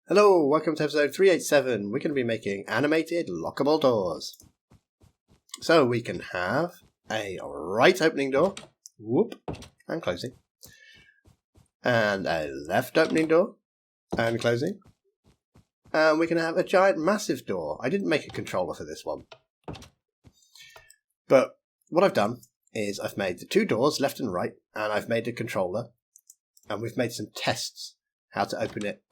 Hello, welcome to episode 387. We're going to be making animated lockable doors. So we can have a right opening door, whoop, and closing. And a left opening door, and closing. And we can have a giant massive door. I didn't make a controller for this one. But what I've done is I've made the two doors, left and right, and I've made a controller. And we've made some tests how to open it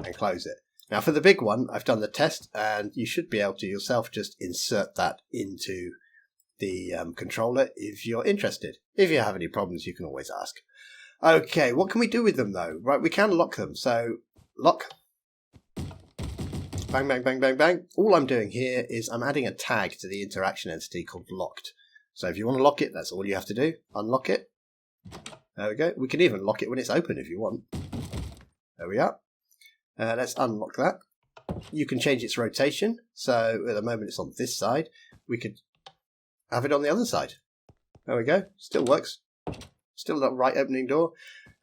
and close it. Now for the big one, I've done the test, and you should be able to yourself just insert that into the controller if you're interested. If you have any problems, you can always ask. Okay, what can we do with them though? Right, we can lock them. So lock. Bang, bang, bang, bang, bang. All I'm doing here is I'm adding a tag to the interaction entity called locked. So if you want to lock it, that's all you have to do. Unlock it. There we go. We can even lock it when it's open if you want. There we are. Let's unlock that. You can change its rotation. So at the moment it's on this side. We could have it on the other side. There we go. Still works. Still that right opening door.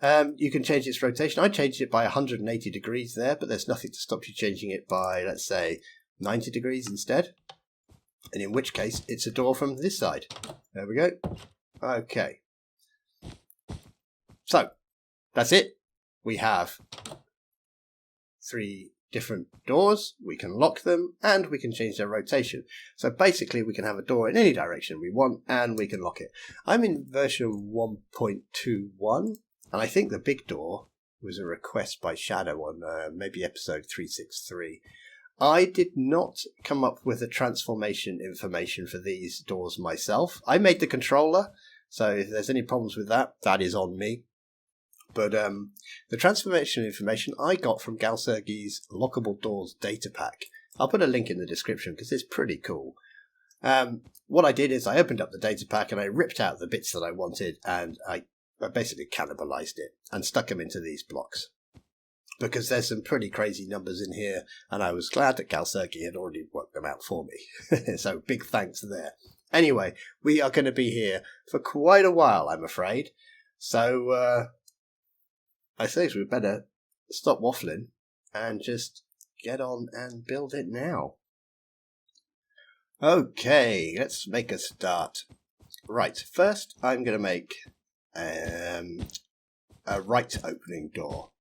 You can change its rotation. I changed it by 180 degrees there, but there's nothing to stop you changing it by, let's say, 90 degrees instead. And in which case, it's a door from this side. There we go. Okay. So, that's it. We have 3 different doors. We can lock them, and we can change their rotation. So basically, we can have a door in any direction we want, and we can lock it. I'm in version 1.21, and I think the big door was a request by Schadow on maybe episode 363. I did not come up with the transformation information for these doors myself. I made the controller, so if there's any problems with that, that is on me. But the transformation information I got from Galsergi's Lockable Doors data pack. I'll put a link in the description because it's pretty cool. What I did is I opened up the data pack and I ripped out the bits that I wanted, and I basically cannibalized it and stuck them into these blocks. Because there's some pretty crazy numbers in here, and I was glad that Galsergi had already worked them out for me. So big thanks there. Anyway, we are going to be here for quite a while, I'm afraid. So I think we better stop waffling and just get on and build it now. Okay, let's make a start. Right, first I'm going to make a right opening door.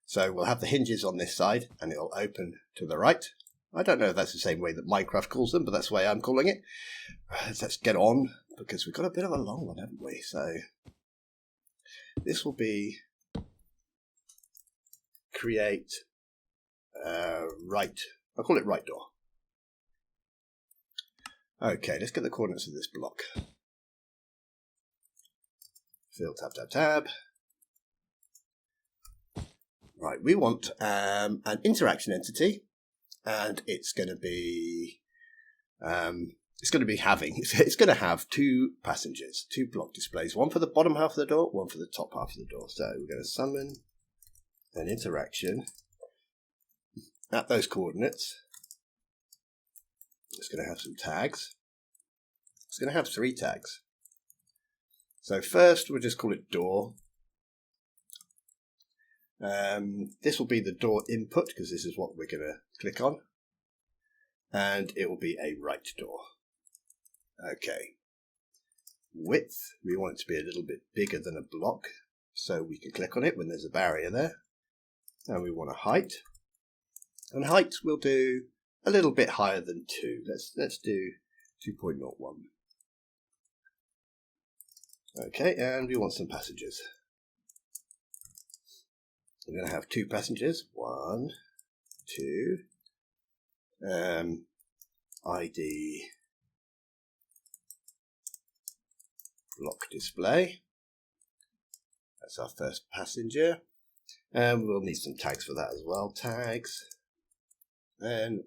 So we'll have the hinges on this side and it'll open to the right. I don't know if that's the same way that Minecraft calls them, but that's the way I'm calling it. Let's get on, because we've got a bit of a long one, haven't we? So this will be create right. I'll call it right door. Okay, let's get the coordinates of this block. Fill tab, tab, tab. Right, we want an interaction entity, and it's going to be it's going to have 2 passengers, 2 block displays, one for the bottom half of the door, one for the top half of the door. So we're going to summon an interaction at those coordinates. It's going to have some tags. It's going to have 3 tags. So first we'll just call it door. This will be the door input, because this is what we're going to click on. And it will be a right door. Okay. Width, we want it to be a little bit bigger than a block, so we can click on it when there's a barrier there. And we want a height. And height we'll do a little bit higher than 2. Let's do 2.01. Okay, and we want some passengers. We're going to have 2 passengers. 1, 2. ID block display. That's our first passenger. And we'll need some tags for that as well. Tags. Then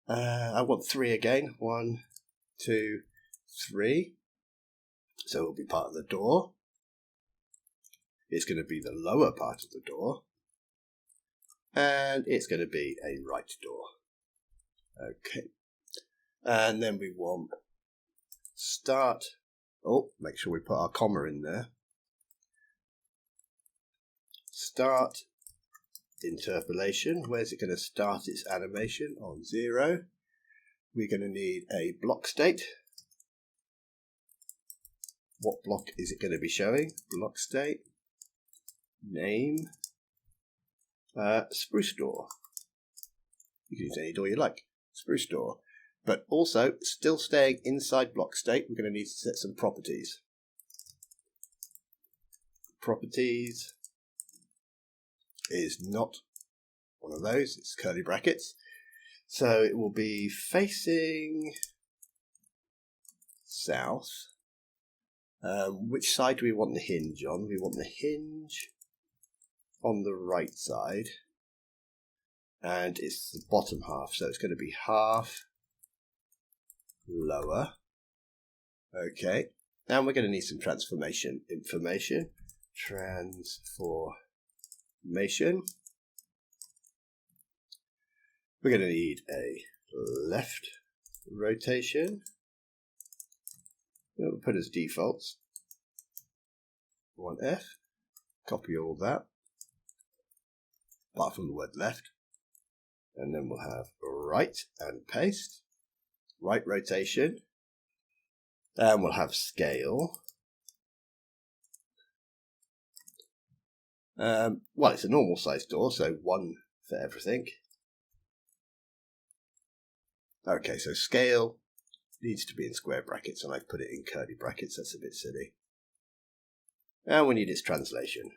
I want 3 again. 1, 2, 3. So it will be part of the door. It's going to be the lower part of the door. And it's going to be a right door. Okay. And then we want start. Oh, make sure we put our comma in there. start interpolation. Where's it going to start its animation? On 0. We're going to need a block state. What block is it going to be showing? Block state, name, spruce door. You can use any door you like, spruce door. But also, still staying inside block state, we're going to need to set some properties. Properties is not one of those, it's curly brackets. So it will be facing south. Which side do we want the hinge on? We want the hinge on the right side. And it's the bottom half, so it's going to be half lower. Okay, now we're going to need some transformation information. Transformation. We're going to need a left rotation. We'll put as defaults 1F. Copy all that, apart from the word left. And then we'll have right and paste. Right rotation. And we'll have scale. Well, it's a normal size door, so 1 for everything. Okay, so scale needs to be in square brackets, and I've put it in curly brackets. That's a bit silly. And we need its translation.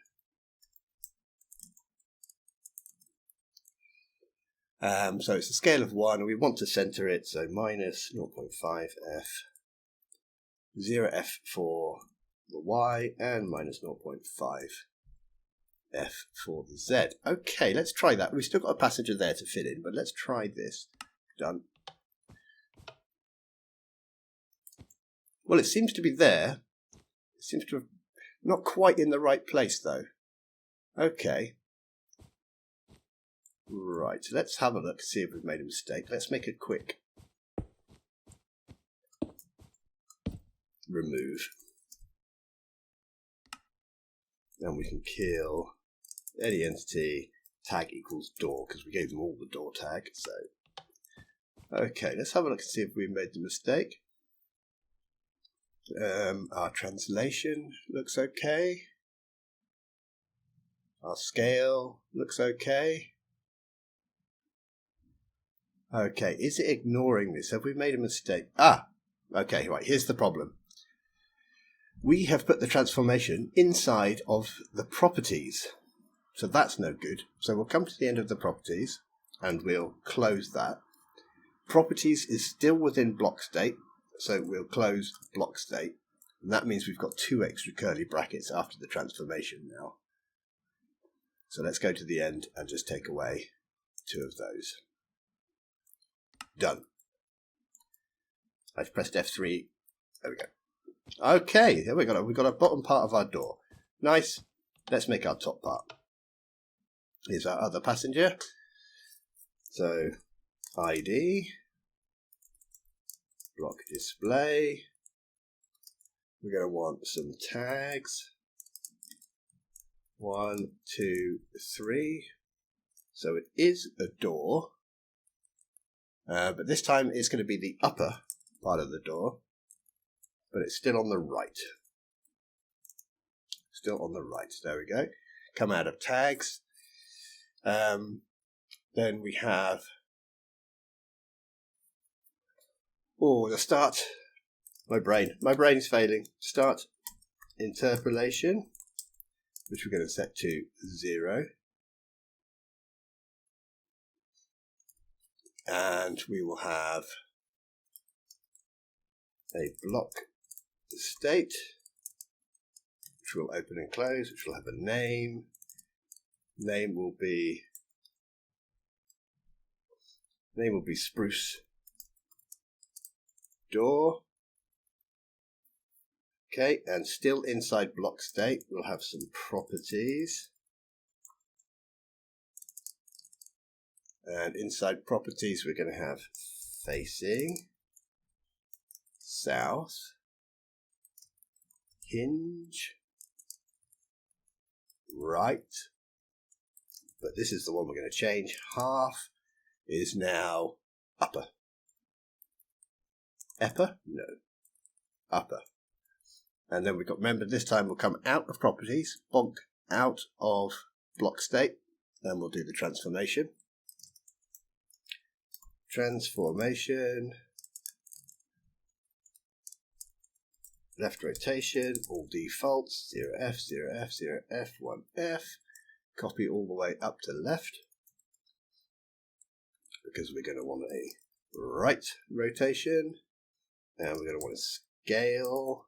So it's a scale of 1, and we want to center it, so minus 0.5f, 0f for the y, and minus 0.5f for the z. Okay, let's try that. We've still got a passenger there to fit in, but let's try this. Done. Well, it seems to be there. It seems to have not quite in the right place, though. Okay. Right, so let's have a look, see if we've made a mistake. Let's make a quick remove. And we can kill any entity, tag equals door, because we gave them all the door tag. So, okay, let's have a look and see if we made the mistake. Our translation looks okay. Our scale looks okay. Okay, is it ignoring this? Have we made a mistake? Ah, okay, right, here's the problem. We have put the transformation inside of the properties. So that's no good. So we'll come to the end of the properties and we'll close that. Properties is still within block state, so we'll close block state. And that means we've got 2 extra curly brackets after the transformation now. So let's go to the end and just take away 2 of those. Done. I've pressed F3. There we go. Okay, here we go. We've got a bottom part of our door. Nice. Let's make our top part. Here's our other passenger. So, ID. Block display. We're going to want some tags. 1, 2, 3. So it is a door. But this time it's going to be the upper part of the door, but it's still on the right. Still on the right. There we go. Come out of tags. Then we have the start. My brain's failing. Start interpolation, which we're going to set to 0. And we will have a block state, which will open and close, which will have a name. Name will be spruce door. Okay, and still inside block state, we'll have some properties. And inside properties, we're going to have facing, south, hinge, right, but this is the one we're going to change. Half is now upper. Upper? No. Upper. And then we've got, remember, this time we'll come out of properties, bonk out of block state, and we'll do the transformation. Transformation. Left rotation, all defaults, 0F, 0F, 0F, 1F. Copy all the way up to left, because we're going to want a right rotation, and we're going to want to scale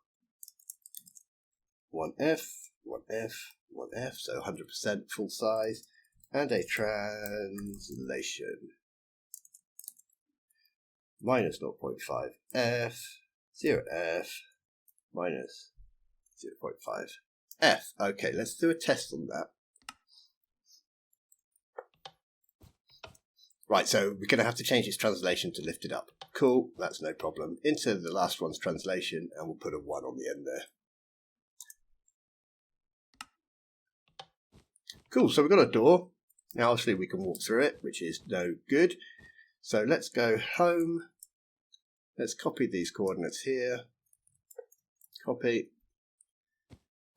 1F, 1F, 1F, so 100% full size, and a translation. Minus 0.5F, 0F, minus 0.5F. Okay, let's do a test on that. Right, so we're going to have to change its translation to lift it up. Cool, that's no problem. Into the last one's translation, and we'll put a 1 on the end there. Cool, so we've got a door. Now obviously we can walk through it, which is no good. So let's go home. Let's copy these coordinates here. Copy.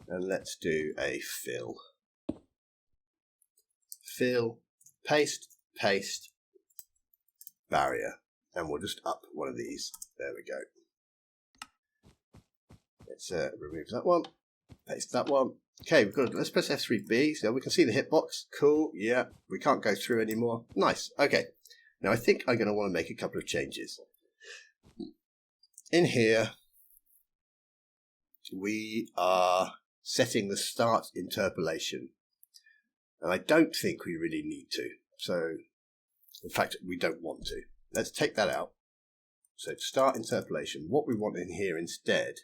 And let's do a fill. Fill, paste, paste, barrier. And we'll just up one of these. There we go. Let's remove that one. Paste that one. Okay, let's press F3B. So we can see the hitbox. Cool. Yeah, we can't go through anymore. Nice. Okay. Now I think I'm going to want to make a couple of changes. In here, we are setting the start interpolation. And I don't think we really need to. So, in fact, we don't want to. Let's take that out. So, start interpolation. What we want in here instead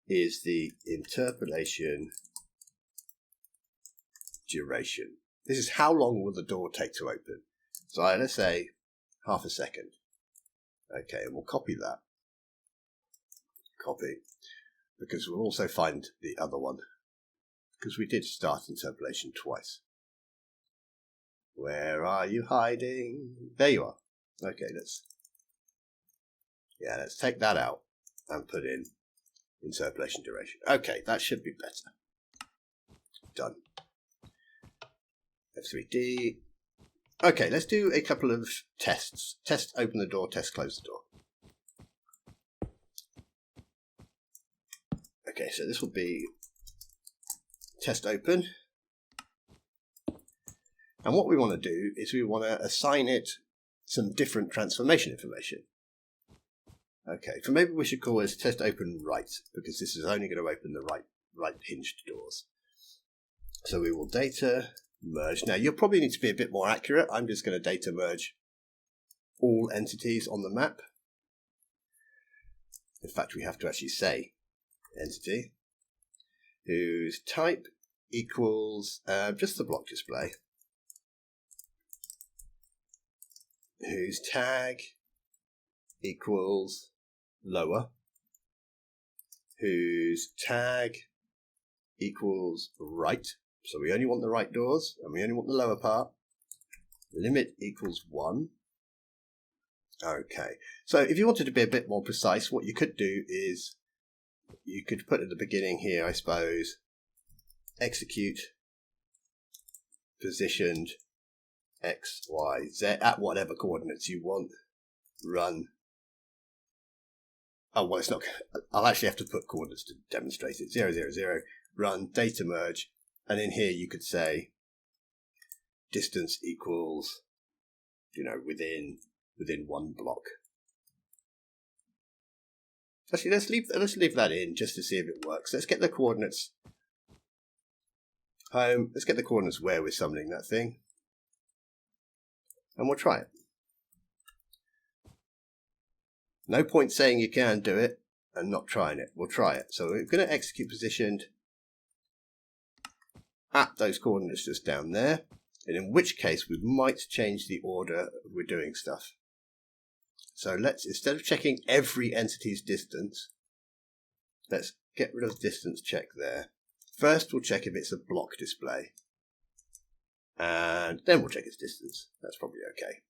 is the interpolation duration. This is how long will the door take to open. So let's say half a second. Okay, and we'll copy that. Copy. Because we'll also find the other one. Because we did start interpolation twice. Where are you hiding? There you are. Okay, let's take that out and put in interpolation duration. Okay, that should be better. Done. F3D. Okay, let's do a couple of tests. Test open the door, test close the door. Okay, so this will be test open. And what we want to do is we want to assign it some different transformation information. Okay, so maybe we should call this test open right, because this is only going to open the right hinged doors. So we will data merge. Now you'll probably need to be a bit more accurate. I'm just going to data merge all entities on the map. In fact, we have to actually say entity whose type equals just the block display, whose tag equals lower, whose tag equals right, so we only want the right doors and we only want the lower part, limit equals 1. Okay, so if you wanted to be a bit more precise, what you could do is you could put at the beginning here, I suppose, execute positioned X, Y, Z at whatever coordinates you want, run. Oh, well, it's not. I'll actually have to put coordinates to demonstrate it. 0, 0, 0, run, data merge, and in here you could say distance equals, within 1 block. Actually, let's leave that in just to see if it works. Let's get the coordinates home. Let's get the coordinates where we're summoning that thing, and we'll try it. No point saying you can do it and not trying it. We'll try it. So we're going to execute positioned at those coordinates just down there, and in which case we might change the order we're doing stuff. So let's, instead of checking every entity's distance, let's get rid of distance check there. First we'll check if it's a block display. And then we'll check its distance. That's probably okay.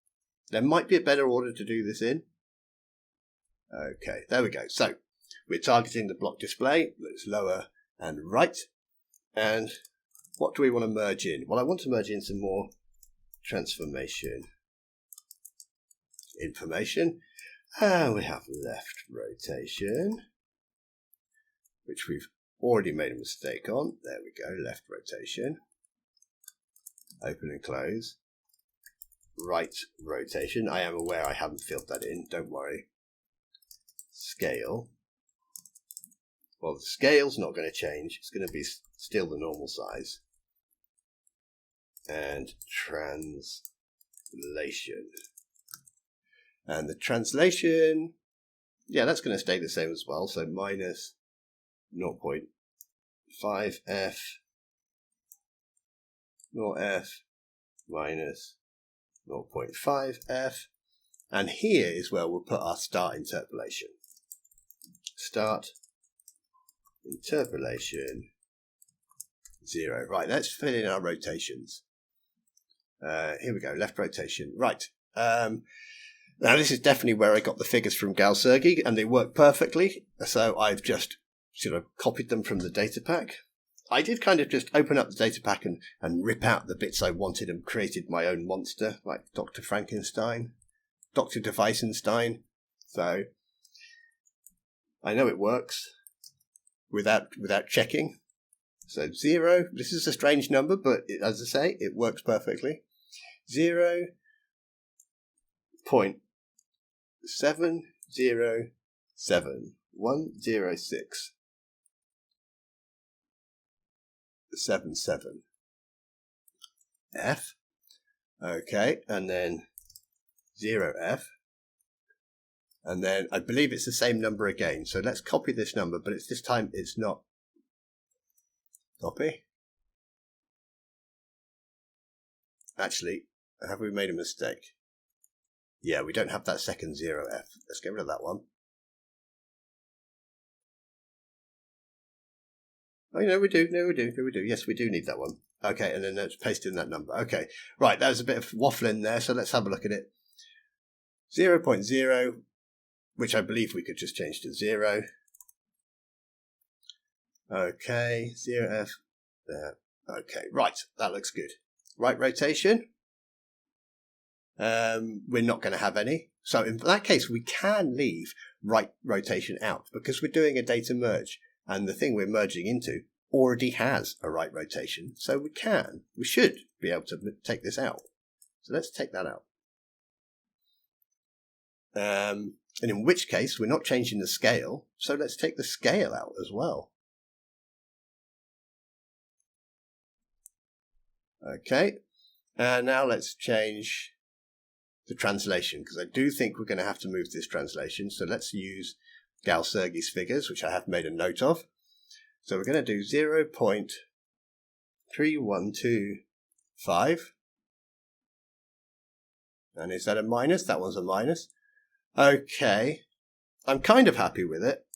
There might be a better order to do this in. Okay, there we go. So we're targeting the block display. Let's lower and right. And what do we want to merge in? Well, I want to merge in some more transformation information. And we have left rotation, which we've already made a mistake on. There we go, left rotation. Open and close. Right rotation. I am aware I haven't filled that in, don't worry. Scale. Well, the scale's not going to change. It's going to be still the normal size. And translation. And the translation, yeah, that's going to stay the same as well. So minus 0.5f, 0f, minus 0.5f. And here is where we'll put our start interpolation. Start interpolation 0. Right, let's fill in our rotations. Here we go, left rotation. Right. Now this is definitely where I got the figures from Galsurgi, and they work perfectly. So I've just sort of copied them from the data pack. I did kind of just open up the data pack and rip out the bits I wanted and created my own monster, like Dr. Frankenstein, Dr. Deveisenstein. So I know it works without checking. So 0, this is a strange number, but as I say, it works perfectly. 0.707106 77 F. Okay, and then 0F. And then I believe it's the same number again. So let's copy this number, but this time it's not. Copy. Actually, have we made a mistake? Yeah, we don't have that second 0F. Let's get rid of that one. Oh, no, we do. No, we do. No, we do. Yes, we do need that one. Okay, and then let's paste in that number. Okay, right, that was a bit of waffling there, so let's have a look at it. 0.0, which I believe we could just change to 0. Okay, 0F there. Okay, right, that looks good. Right rotation. We're not going to have any. So in that case, we can leave right rotation out because we're doing a data merge. And the thing we're merging into already has a right rotation. So we should be able to take this out. So let's take that out. And in which case, we're not changing the scale. So let's take the scale out as well. Okay. And now let's change the translation, because I do think we're going to have to move this translation. So let's use Galsurgi's figures, which I have made a note of. So we're going to do 0.3125. And is that a minus? That one's a minus. Okay. I'm kind of happy with it.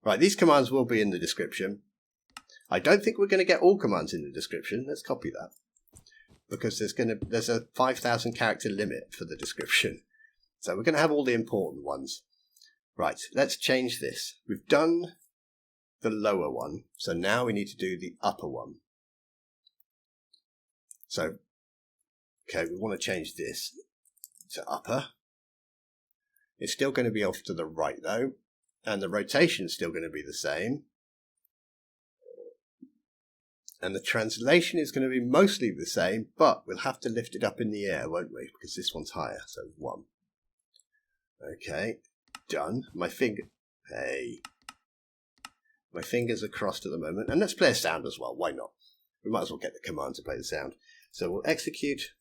Right, these commands will be in the description. I don't think we're going to get all commands in the description. Let's copy that. Because there's a 5,000 character limit for the description. So we're going to have all the important ones. Right, let's change this. We've done the lower one, so now we need to do the upper one. So, okay, we want to change this to upper. It's still going to be off to the right though, and the rotation is still going to be the same. And the translation is going to be mostly the same, but we'll have to lift it up in the air, won't we? Because this one's higher, so 1. Okay, done. My fingers are crossed at the moment. And let's play a sound as well. Why not? We might as well get the command to play the sound. So we'll execute.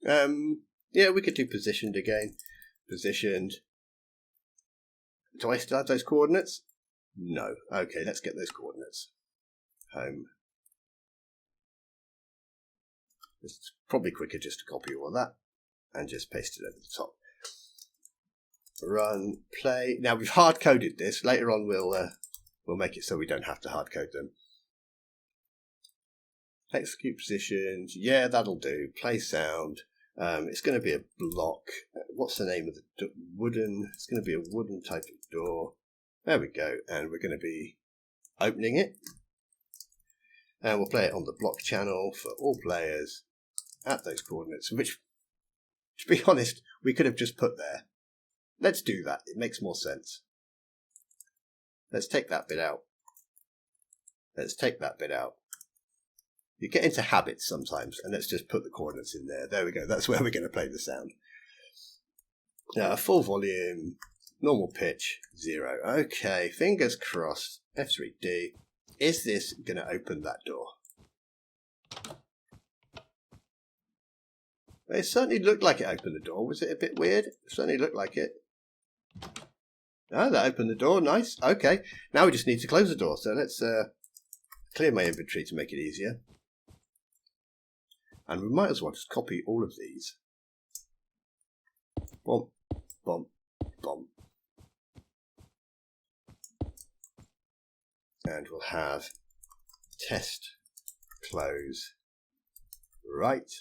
Yeah, we could do positioned again. Positioned. Do I still have those coordinates? No. Okay, let's get those coordinates. Home. It's probably quicker just to copy all of that and just paste it over the top. Run, play. Now we've hard coded this. Later on we'll make it so we don't have to hard code them. Execute positions. Yeah, that'll do. Play sound. It's going to be a block. What's the name of the wooden? It's going to be a wooden type of door. There we go. And we're going to be opening it. And we'll play it on the block channel for all players at those coordinates, which, to be honest, we could have just put there. Let's do that. It makes more sense. Let's take that bit out. Let's take that bit out. You get into habits sometimes, and let's just put the coordinates in there. There we go. That's where we're going to play the sound. Now, full volume, normal pitch, 0. Okay, fingers crossed. F3D. Is this going to open that door? It certainly looked like it opened the door. Was it a bit weird? It certainly looked like it. Oh, that opened the door. Nice. Okay. Now we just need to close the door. So let's clear my inventory to make it easier. And we might as well just copy all of these. Boom, boom, boom. And we'll have test close right.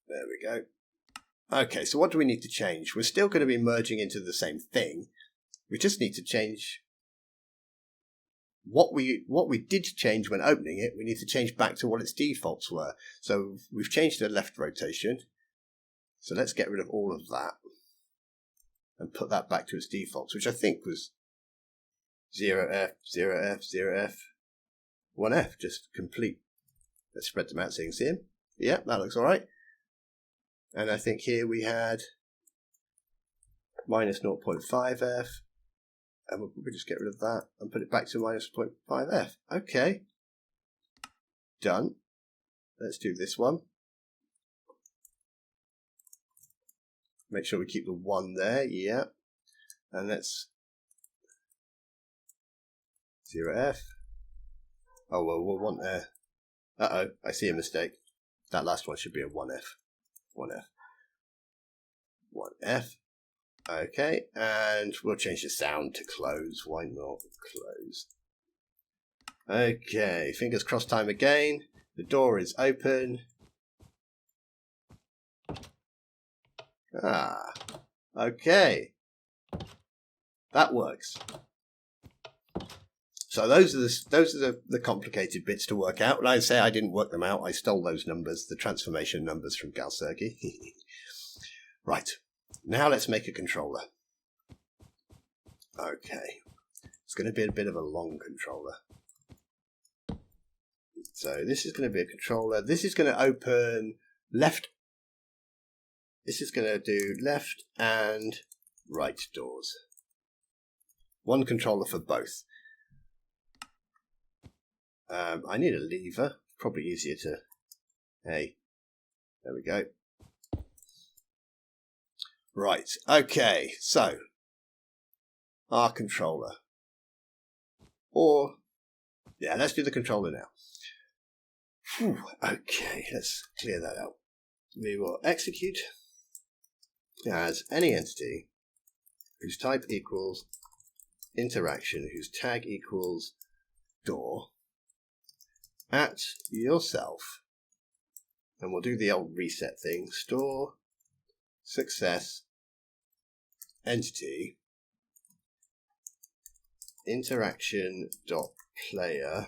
There we go. Okay, so what do we need to change? We're still going to be merging into the same thing. We just need to change what we did change when opening it. We need to change back to what its defaults were. So we've changed the left rotation. So let's get rid of all of that and put that back to its defaults, which I think was 0F, 0F, 0F, 1F, just complete. Let's spread them out so you can see them. Yeah, that looks all right. And I think here we had minus 0.5F, and we'll just get rid of that and put it back to minus 0.5F. Okay, done. Let's do this one. Make sure we keep the 1 there, yeah. And let's 0F. Oh, well, we'll want there. Uh-oh, I see a mistake. That last one should be a 1F. 1F. 1F. Okay, and we'll change the sound to close. Why not close? Okay, fingers crossed time again. The door is open. Ah, okay. That works. So those are the complicated bits to work out. Like I say, I didn't work them out. I stole those numbers, the transformation numbers from Galsergi. Right. Now let's make a controller. Okay. It's going to be a bit of a long controller. So this is going to be a controller. This is going to open left. This is going to do left and right doors. One controller for both. I need a lever. Probably easier to... Hey, there we go. Right, okay, so our controller. Or, yeah, let's do the controller now. Whew, okay, let's clear that out. We will execute as any entity whose type equals interaction, whose tag equals door, at yourself, and we'll do the old reset thing. Store success entity interaction dot player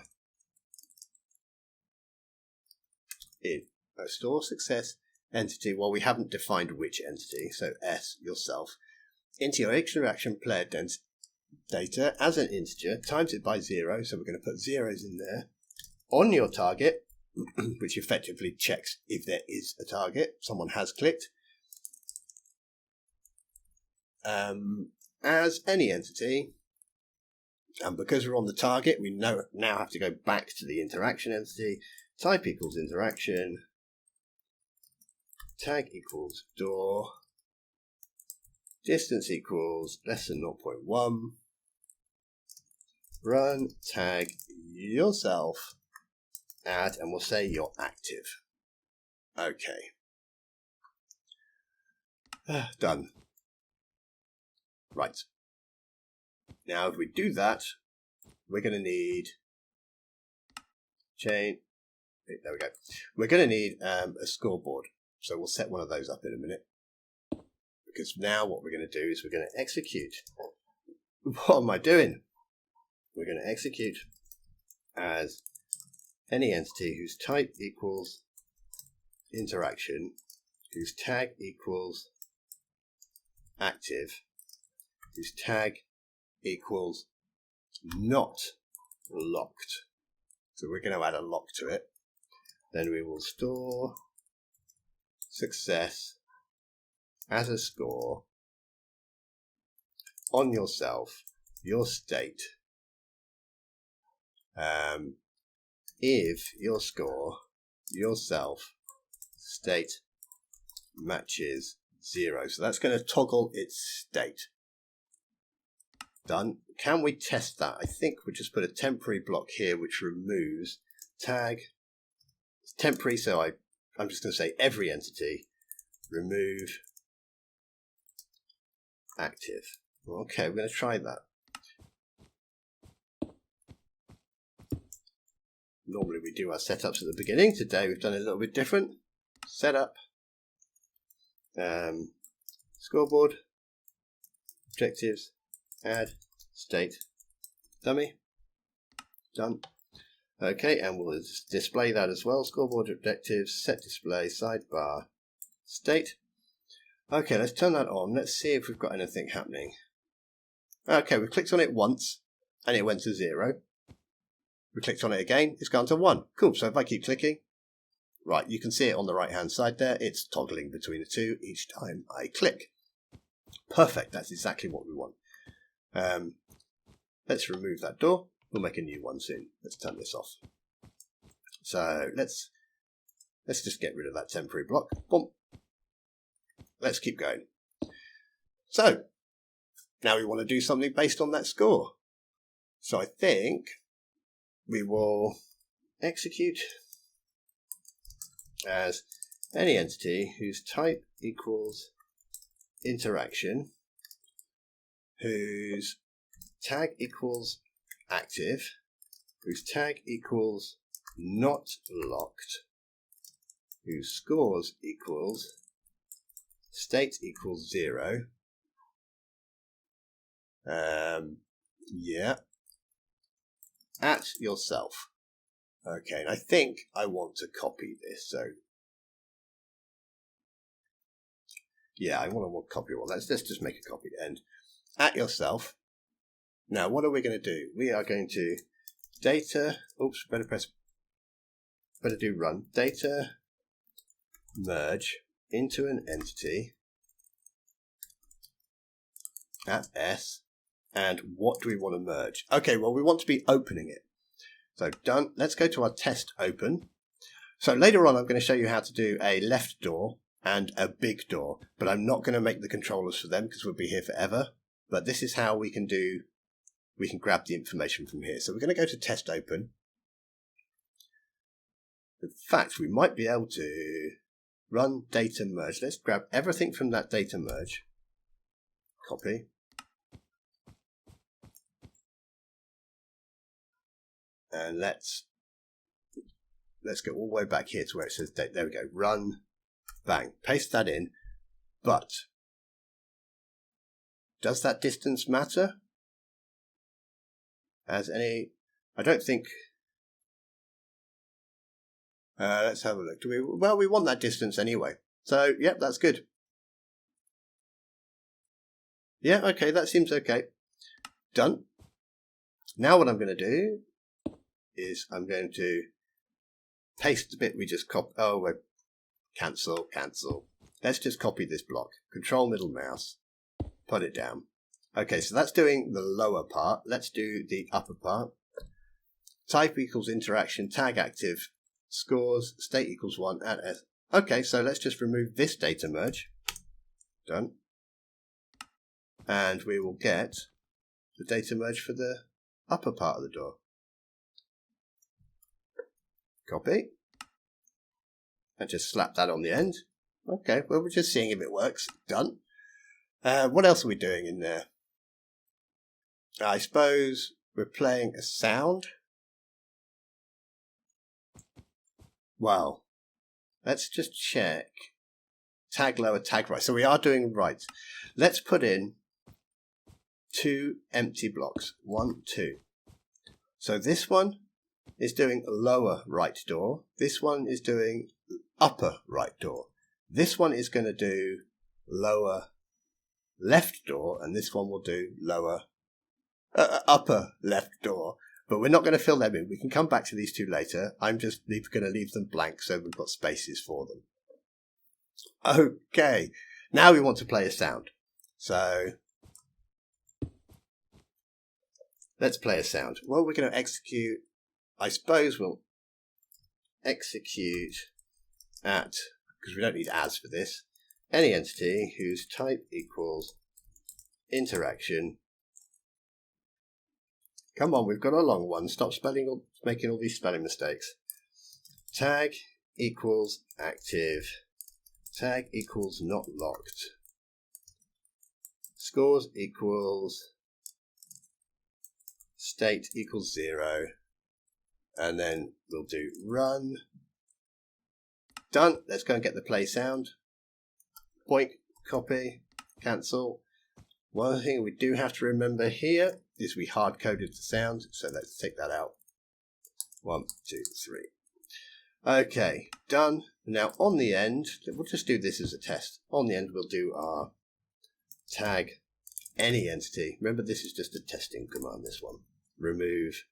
in store success entity. Well, we haven't defined which entity, so S yourself into your interaction player data as an integer, times it by 0. So we're going to put zeros in there. On your target, which effectively checks if there is a target someone has clicked, as any entity, and because we're on the target, we now have to go back to the interaction entity. Type equals interaction, tag equals door, distance equals less than 0.1, run tag yourself, add, and we'll say you're active. Okay. Done. Right. Now, if we do that, we're going to need chain. There we go. We're going to need a scoreboard. So we'll set one of those up in a minute. Because now what we're going to do is we're going to execute. What am I doing? We're going to execute as any entity whose type equals interaction, whose tag equals active, whose tag equals not locked. So we're going to add a lock to it. Then we will store success as a score on yourself, your state, if your score, yourself, state matches 0. So that's going to toggle its state. Done. Can we test that? I think we just put a temporary block here which removes tag. It's temporary, so I'm just going to say every entity remove active. Okay, we're going to try that. Normally we do our setups at the beginning. Today we've done it a little bit different. Setup, scoreboard, objectives, add, state, dummy, done. Okay, and we'll display that as well. Scoreboard, objectives, set display, sidebar, state. Okay, let's turn that on. Let's see if we've got anything happening. Okay, we clicked on it once and it went to 0. We clicked on it again, it's gone to 1. Cool, so if I keep clicking, right, you can see it on the right hand side there. It's toggling between the two each time I click. Perfect, that's exactly what we want. Let's remove that door. We'll make a new one soon. Let's turn this off. So let's just get rid of that temporary block. Boom. Let's keep going. So now we want to do something based on that score. So I think we will execute as any entity whose type equals interaction, whose tag equals active, whose tag equals not locked, whose scores equals state equals 0. Yeah. At yourself. Okay, and I think I want to copy this. So yeah, I want to copy all. Let's just make a copy and at yourself. Now, what are we going to do? We are going to data. Oops, better do run. Data merge into an entity at S. And what do we want to merge? Okay, well, we want to be opening it. So done. Let's go to our test open. So later on, I'm going to show you how to do a left door and a big door, but I'm not going to make the controllers for them because we'll be here forever. But this is how we can grab the information from here. So we're going to go to test open. In fact, we might be able to run data merge. Let's grab everything from that data merge. Copy. And let's go all the way back here to where it says date. There we go. Run, bang. Paste that in. But does that distance matter? As any? I don't think. Let's have a look. Well, we want that distance anyway. So, yep, that's good. Yeah, okay, that seems okay. Done. Now what I'm going to do is I'm going to paste the bit we just copied. Oh, wait. Cancel. Let's just copy this block. Control middle mouse. Put it down. Okay, so that's doing the lower part. Let's do the upper part. Type equals interaction, tag active, scores, state equals 1, add S. Okay, so let's just remove this data merge. Done. And we will get the data merge for the upper part of the door. Copy. And just slap that on the end. Okay, well, we're just seeing if it works. Done. What else are we doing in there? I suppose we're playing a sound. well, let's just check. Tag lower, tag right. So we are doing right. Let's put in 2 empty blocks. 1, 2. So this one is doing lower right door. This one is doing upper right door. This one is going to do lower left door, and this one will do lower upper left door. But we're not going to fill them in. We can come back to these two later. I'm just going to leave them blank so we've got spaces for them. Okay, now we want to play a sound. So let's play a sound. Well, we're going to execute, I suppose we'll execute at, because we don't need as for this, any entity whose type equals interaction. Come on, we've got a long one. Stop making all these spelling mistakes. Tag equals active. Tag equals not locked. Scores equals state equals 0. And then we'll do run. Done. Let's go and get the play sound. Point, copy, cancel. One thing we do have to remember here is we hard coded the sound, so let's take that out. 1, 2, 3. Okay, done. Now on the end, we'll just do this as a test. On the end, we'll do our tag any entity. Remember, this is just a testing command, this one. Remove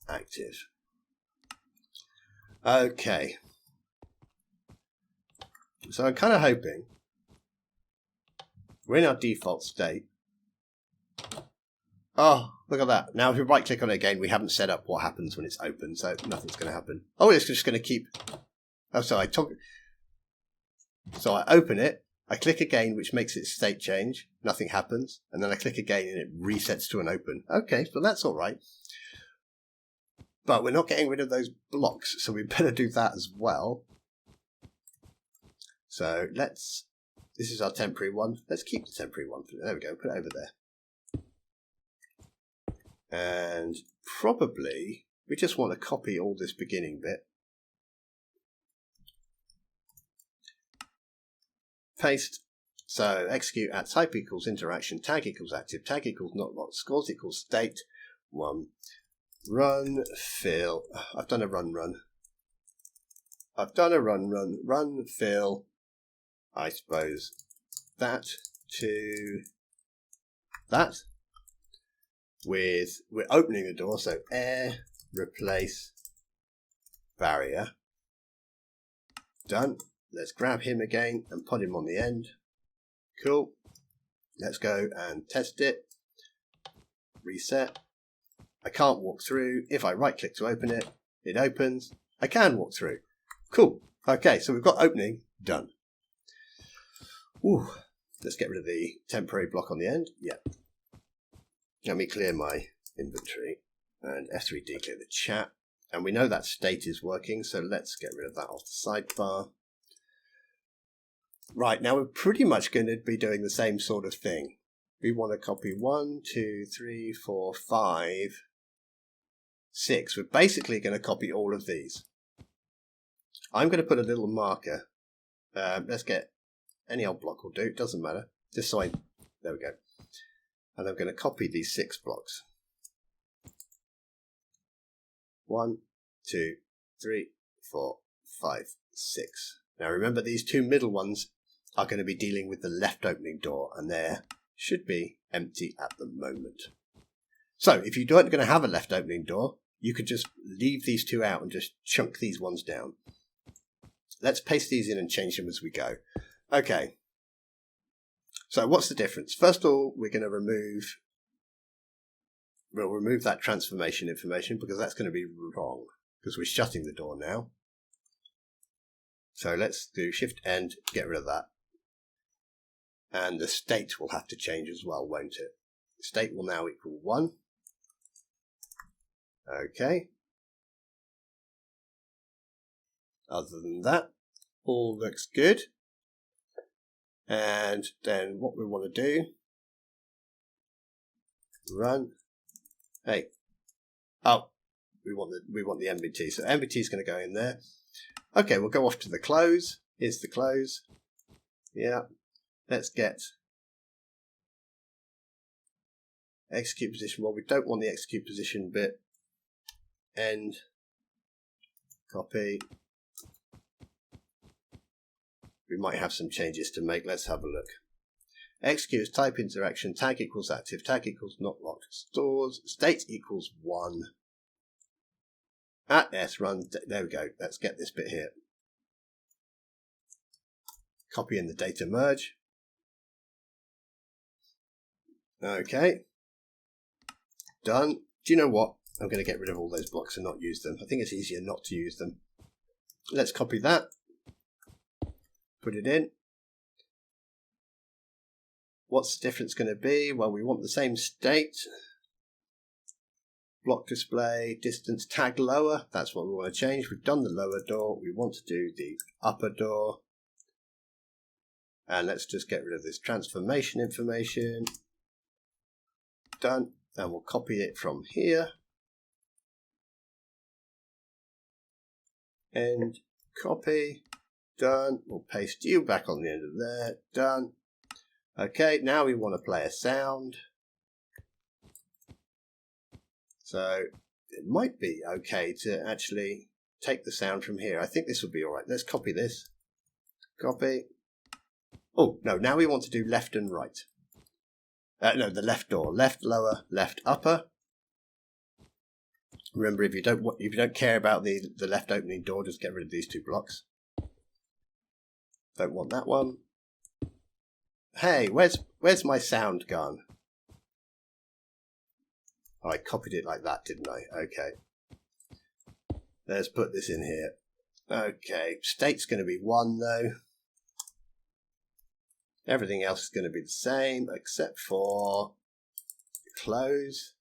active. Okay. So I'm kind of hoping we're in our default state. Oh, look at that. Now if we right click on it again, we haven't set up what happens when it's open, so nothing's going to happen. Oh, it's just going to keep... Oh, so I open it, I click again, which makes its state change. Nothing happens. And then I click again and it resets to an open. Okay, so that's all right. But we're not getting rid of those blocks, so we better do that as well. So this is our temporary one. Let's keep the temporary one. There we go, put it over there. And probably we just want to copy all this beginning bit. Paste. So execute at type equals interaction, tag equals active, tag equals not locked, scores equals state 1. Run, fill. I've done a run. I've done a run, fill. I suppose that to that. We're opening the door, so air, replace, barrier. Done. Let's grab him again and put him on the end. Cool. Let's go and test it. Reset. I can't walk through. If I right click to open it, it opens. I can walk through. Cool. Okay, so we've got opening done. Ooh. Let's get rid of the temporary block on the end. Yeah. Let me clear my inventory and F3 declear the chat. And we know that state is working, so let's get rid of that off the sidebar. Right, now we're pretty much going to be doing the same sort of thing. We want to copy 1, 2, 3, 4, 5, 6. We're basically going to copy all of these. I'm going to put a little marker. Let's get any old block will do, it doesn't matter. Just so there we go. And I'm going to copy these 6 blocks. 1, 2, 3, 4, 5, 6. Now remember, these 2 middle ones are going to be dealing with the left opening door, and they should be empty at the moment. So if you aren't going to have a left opening door, you could just leave these 2 out and just chunk these ones down. Let's paste these in and change them as we go. Okay. So what's the difference? First of all, we'll remove that transformation information because that's going to be wrong because we're shutting the door now. So let's do Shift End, get rid of that. And the state will have to change as well, won't it? The state will now equal 1. Okay. Other than that, all looks good. And then what we want to do, run. Hey. Oh, we want the MBT. So MBT is going to go in there. Okay, we'll go off to the close. Here's the close. Yeah. Let's get execute position. Well, we don't want the execute position bit. End. Copy. We might have some changes to make. Let's have a look. Executes type interaction, tag equals active, tag equals not locked, stores, state equals 1. At S run, there we go. Let's get this bit here. Copy in the data merge. Okay. Done. Do you know what? I'm going to get rid of all those blocks and not use them. I think it's easier not to use them. Let's copy that. Put it in. What's the difference going to be? Well, we want the same state. Block display, distance, tag lower. That's what we want to change. We've done the lower door. We want to do the upper door. And let's just get rid of this transformation information. Done. And we'll copy it from here. And copy. Done. We'll paste you back on the end of there. Done. Okay, now we want to play a sound. So it might be okay to actually take the sound from here. I think this will be all right. Let's copy this. Copy. Oh, no, now we want to do left and right. No, the left door. Left lower, left upper. Remember, if you don't care about the left opening door, just get rid of these 2 blocks. Don't want that one. Hey, where's my sound gone? Oh, I copied it like that, didn't I? Okay. Let's put this in here. Okay, state's going to be 1 though. Everything else is going to be the same except for close.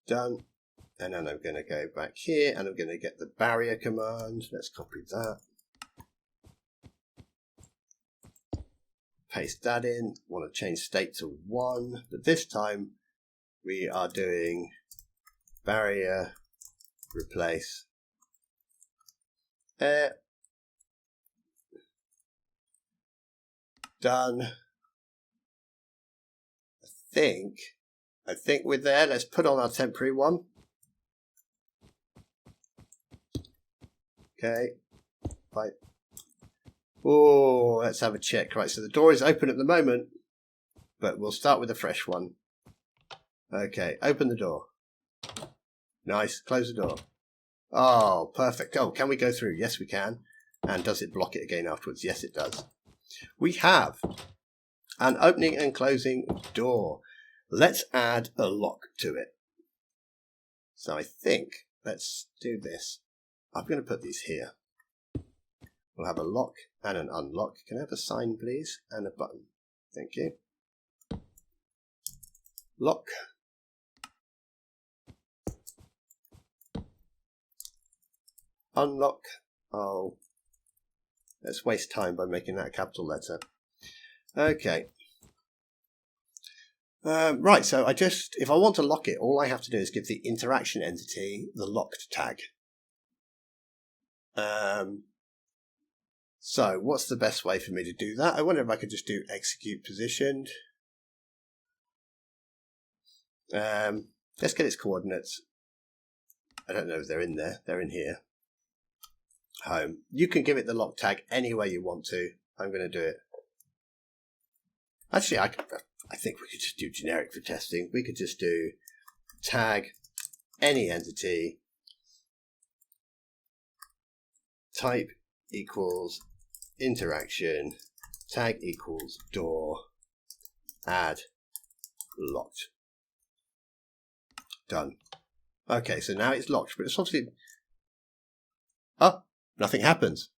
Done. And then I'm going to go back here and I'm going to get the barrier command. Let's copy that. Paste that in. Want to change state to 1, but this time we are doing barrier replace air. Done. I think we're there. Let's put on our temporary one. Okay. Right. Oh, let's have a check. Right, so the door is open at the moment, but we'll start with a fresh one. Okay, open the door. Nice, close the door. Oh, perfect. Oh, can we go through? Yes, we can. And does it block it again afterwards? Yes, it does. We have an opening and closing door. Let's add a lock to it. So I think, let's do this. I'm going to put these here. We'll have a lock and an unlock. Can I have a sign, please? And a button. Thank you. Lock. Unlock. Oh, let's waste time by making that a capital letter. Okay. Right, so if I want to lock it, all I have to do is give the interaction entity the locked tag. So what's the best way for me to do that? I wonder if I could just do execute positioned. Let's get its coordinates. I don't know if they're in there. They're in here. Home. You can give it the lock tag any way you want to. I'm going to do it. Actually, I think we could just do generic for testing. We could just do tag any entity type equals interaction, tag equals door, add locked. Done. Okay, so now it's locked, but it's obviously... Oh, nothing happens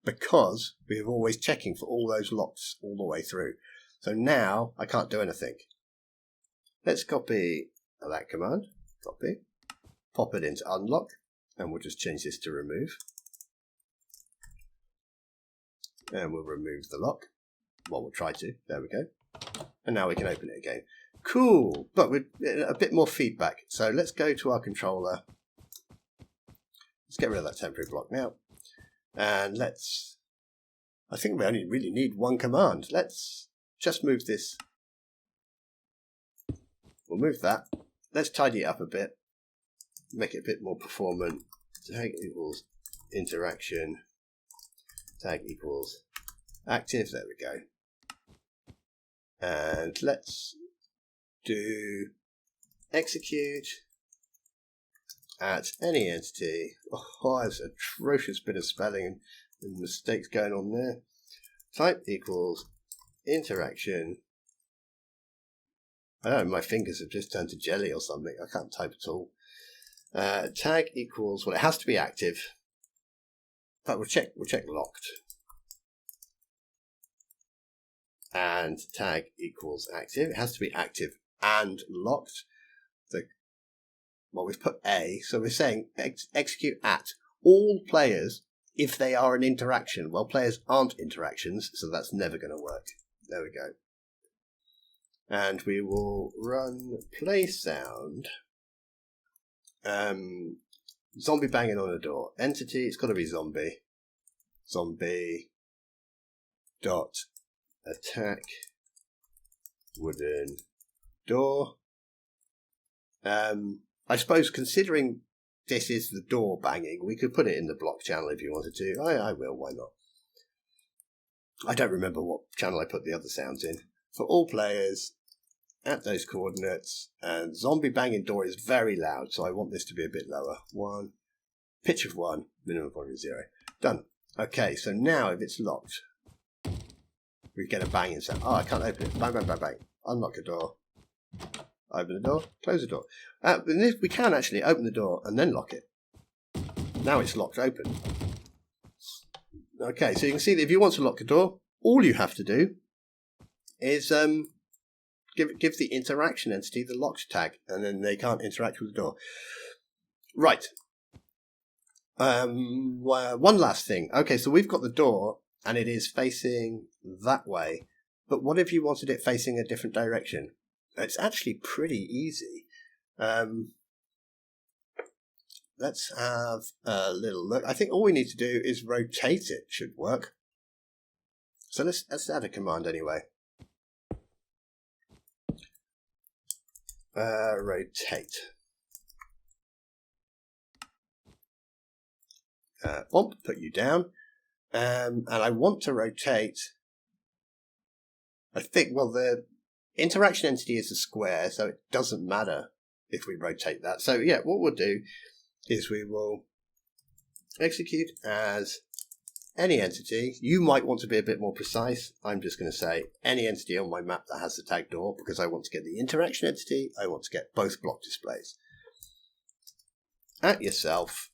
because we're always checking for all those locks all the way through. So now I can't do anything. Let's copy that command, copy, pop it into unlock, and we'll just change this to remove. And we'll remove the lock. Well, we'll try to. There we go. And now we can open it again. Cool, but with a bit more feedback. So let's go to our controller Let's get rid of that temporary block now. And let's, I think we only really need one command. Let's just move this. We'll move that. Let's tidy it up a bit. Make it a bit more performant. Tag equals interaction. Tag equals active. There we go. And let's do execute at any entity. Oh, there's an atrocious bit of spelling and mistakes going on there. Type equals interaction. I don't know, my fingers have just turned to jelly or something. I can't type at all. Tag equals, well, it has to be active. But we'll check locked. And tag equals active. It has to be active and locked. Well, we've put A, so we're saying execute at all players if they are an interaction. Well, players aren't interactions, so that's never going to work. There we go. And we will run play sound. Zombie banging on a door. Entity, it's got to be zombie. Zombie dot attack wooden door. I suppose considering this is the door banging, we could put it in the block channel if you wanted to. I will, why not? I don't remember what channel I put the other sounds in. For all players at those coordinates, and zombie banging door is very loud, so I want this to be a bit lower. 1, pitch of 1, minimum volume 0. Done. Okay, so now if it's locked, we get a banging sound. Oh, I can't open it. Bang, bang, bang, bang. Unlock a door. Open the door, close the door. We can actually open the door and then lock it. Now it's locked open. Okay, so you can see that if you want to lock a door, all you have to do is give the interaction entity the locked tag, and then they can't interact with the door. Right. One last thing. Okay, so we've got the door, and it is facing that way. But what if you wanted it facing a different direction? It's actually pretty easy. Let's have a little look. I think all we need to do is rotate it. Should work. So let's add a command anyway. Rotate. Bump, put you down. And I want to rotate. I think, well, the interaction entity is a square, so it doesn't matter if we rotate that. So yeah, what we'll do is we will execute as any entity. You might want to be a bit more precise. I'm just going to say any entity on my map that has the tag door, because I want to get the interaction entity, I want to get both block displays. At yourself,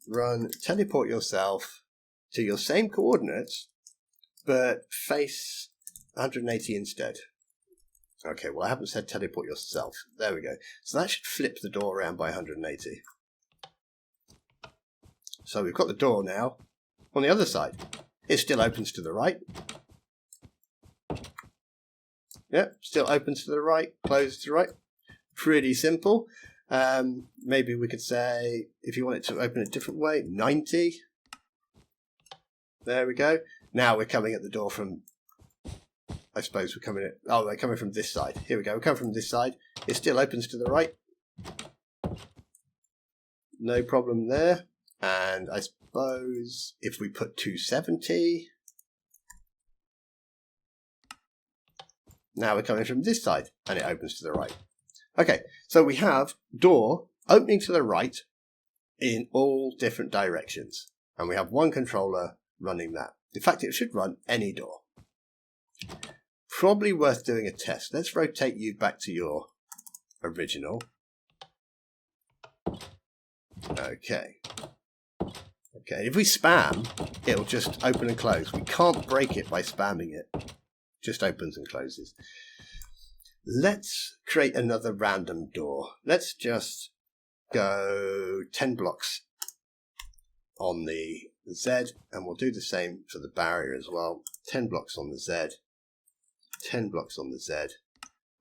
run teleport yourself to your same coordinates, but face 180 instead. Okay, well I haven't said teleport yourself. There we go. So that should flip the door around by 180. So we've got the door now on the other side. It still opens to the right. Yep, still opens to the right, closes to the right. Pretty simple. Maybe we could say, if you want it to open a different way, 90. There we go. Now we're coming at the door from, I suppose we're coming at, oh, they're coming from this side. Here we go, we're coming from this side. It still opens to the right. No problem there. And I suppose if we put 270, now we're coming from this side and it opens to the right. Okay, so we have door opening to the right in all different directions. And we have one controller running that. In fact, it should run any door. Probably worth doing a test. Let's rotate you back to your original. Okay. Okay, if we spam, it'll just open and close. We can't break it by spamming it. It just opens and closes. Let's create another random door. Let's just go 10 blocks on the Z, and we'll do the same for the barrier as well. 10 blocks on the Z, 10 blocks on the Z,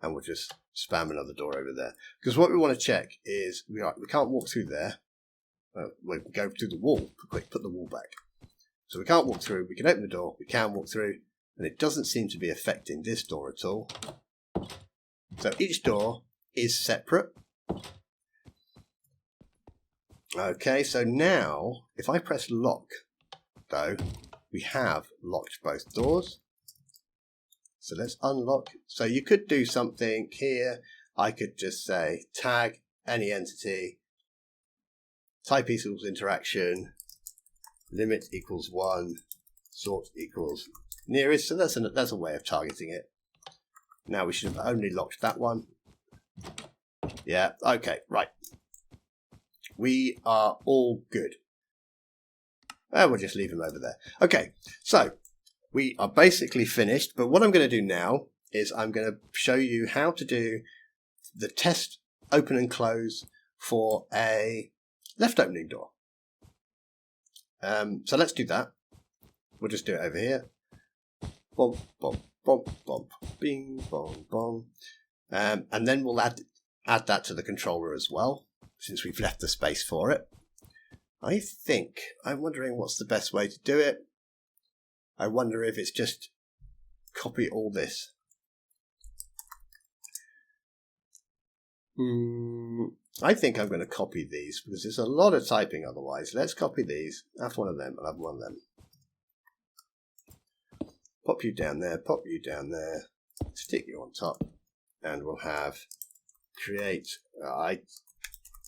and we'll just spam another door over there. Because what we want to check is we can't walk through there, we'll go through the wall. Quick, put the wall back. So we can't walk through. We can open the door. We can walk through. And it doesn't seem to be affecting this door at all. So each door is separate. Okay, so now if I press lock, though, we have locked both doors. So let's unlock. So you could do something here. I could just say tag any entity, type equals interaction, limit equals 1, sort equals nearest. So that's a way of targeting it. Now we should have only locked that one. Yeah, okay, right. We are all good. And we'll just leave him over there. Okay, so we are basically finished. But what I'm going to do now is I'm going to show you how to do the test open and close for a left opening door. So let's do that. We'll just do it over here. Bump, bump, bump, bump, bing, bong, bong. And then we'll add that to the controller as well, since we've left the space for it. I'm wondering what's the best way to do it. I wonder if it's just copy all this. I think I'm going to copy these because there's a lot of typing otherwise. Let's copy these. Have one of them. I'll have one of them. Pop you down there. Pop you down there. Stick you on top. And we'll have create. I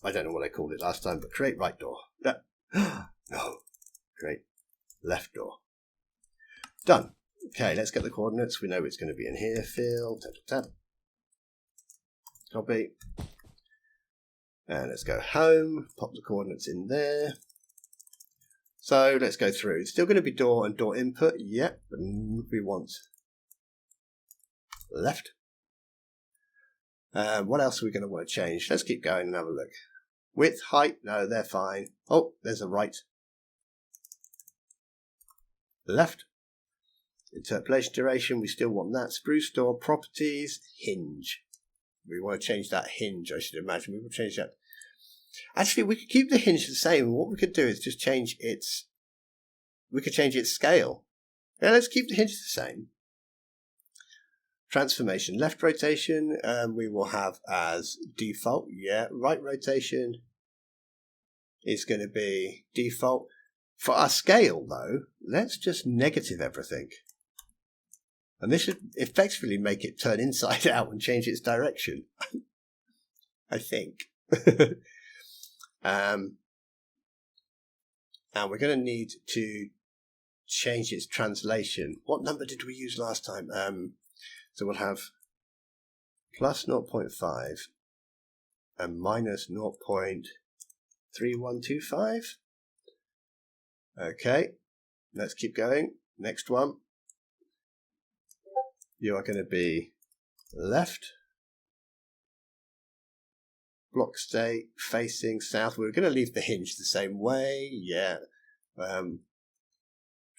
don't know what I called it last time, but create right door. No. Create left door. Done. Okay, let's get the coordinates. We know it's going to be in here. Fill. Tap, tap, tap. Copy. And let's go home. Pop the coordinates in there. So let's go through. It's still going to be door and door input. Yep. But we want left. What else are we going to want to change? Let's keep going and have a look. Width, height. No, they're fine. Oh, there's a right. Left. Interpolation duration. We still want that. Spruce door properties. Hinge. We want to change that hinge, I should imagine. We will change that. Actually, we could keep the hinge the same. What we could do is just change its... We could change its scale. Yeah, let's keep the hinge the same. Transformation. Left rotation, we will have as default. Yeah, right rotation is going to be default. For our scale, though, let's just negative everything. And this should effectively make it turn inside out and change its direction. I think. And we're going to need to change its translation. What number did we use last time? So we'll have plus 0.5 and minus 0.3125. Okay, let's keep going. Next one. You are going to be left. Block state, facing south. We're going to leave the hinge the same way. Yeah.